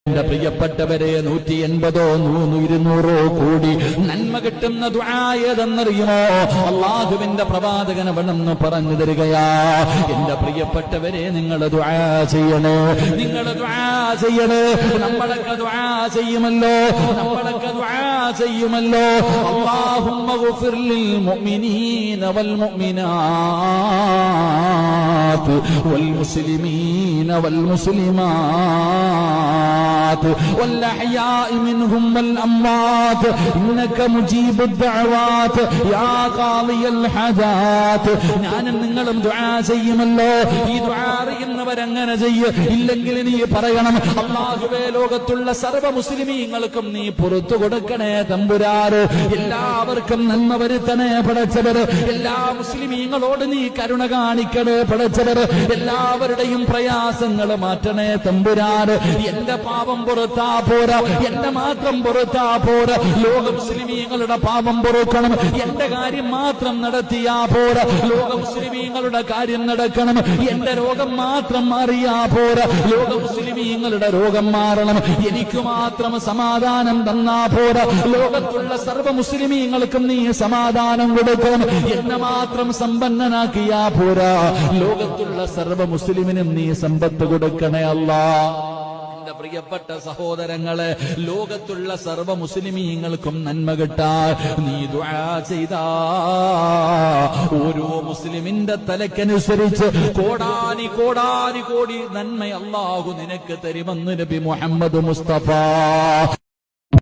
എന്റെ പ്രിയപ്പെട്ടവരെ 180 200 കോടി നന്മ കിട്ടുന്ന ദുആ ഏതെന്നറിയുമോ? അല്ലാഹുവിന്റെ പ്രവാചകൻ അവിടെന്ന് പറഞ്ഞു തരികയാ. എന്റെ പ്രിയപ്പെട്ടവരെ, നിങ്ങൾ ദുആ ചെയ്യണേ, നിങ്ങൾ ദുആ ചെയ്യണേ. നമ്മളൊക്കെ ദുആ ചെയ്യുമല്ലോ, നമ്മളൊക്കെ ദുആ ചെയ്യുമല്ലോ. അല്ലാഹുമ്മ ഗുഫിർ ലിൽ മുഅ്മിനീന വൽ മുഅ്മിനാത്ത് വൽ മുസ്ലിമീന വൽ മുസ്ലിമാത്ത് والأحياء منهم والأموات إنك مجيب الدعوات يا قاضي الحاجات. ഞാനും നിങ്ങളും ദുആ ചെയ്യുമല്ലോ. ഈ ദുആ അറിയുന്നവരങ്ങനെ ചെയ്യ, ഇല്ലെങ്കിൽ നീ പറയണം, അല്ലാഹുവേ, ലോകത്തുള്ള സർവ്വ മുസ്ലിമീങ്ങൾക്കും നീ പുറത്തു കൊടുക്കണേ തമ്പുരാന്. എല്ലാവർക്കും നന്മ വരുത്തണേ പടച്ചവര്. എല്ലാ മുസ്ലിമീങ്ങളോട് നീ കരുണ കാണിക്കണേ പടച്ചവര്. എല്ലാവരുടെയും പ്രയാസങ്ങൾ മാറ്റണേ തമ്പുരാന്. എന്റെ പാപം പുറത്താ പോരാ, എന്റെ മാത്രം പുറത്താ പോരാ, ലോക മുസ്ലിമീങ്ങളുടെ പാപം പൊറുക്കണം. എന്റെ കാര്യം മാത്രം നടത്തിയാ പോരാ, ലോക മുസ്ലിമീങ്ങളുടെ കാര്യം നടക്കണം. എന്റെ രോഗം മാത്രം മാറിയാ പോരാ, ലോക മുസ്ലിമീങ്ങളുടെ രോഗം മാറണം. എനിക്ക് മാത്രം സമാധാനം തന്നാ പോരാ, ലോകത്തുള്ള സർവ്വ മുസ്ലിമീങ്ങൾക്കും നീ സമാധാനം കൊടുക്കണം. എന്നെ മാത്രം സമ്പന്നനാക്കിയാ പോരാ, ലോകത്തുള്ള സർവ്വ മുസ്ലിമിനും നീ സമ്പത്ത് കൊടുക്കണേ അല്ലാ. പ്രിയപ്പെട്ട സഹോദരങ്ങളെ, ലോകത്തുള്ള സർവ്വ മുസ്ലിമീങ്ങൾക്കും നന്മ കിട്ടാൻ നീ ദുആ ചെയ്താ ഓരോ മുസ്ലിമിന്റെ തലക്കനുസരിച്ച് കോടാനി കോടാനി കോടി നന്മ അല്ലാഹു നിനക്ക് തരുമെന്ന് നബി മുഹമ്മദ് മുസ്തഫ.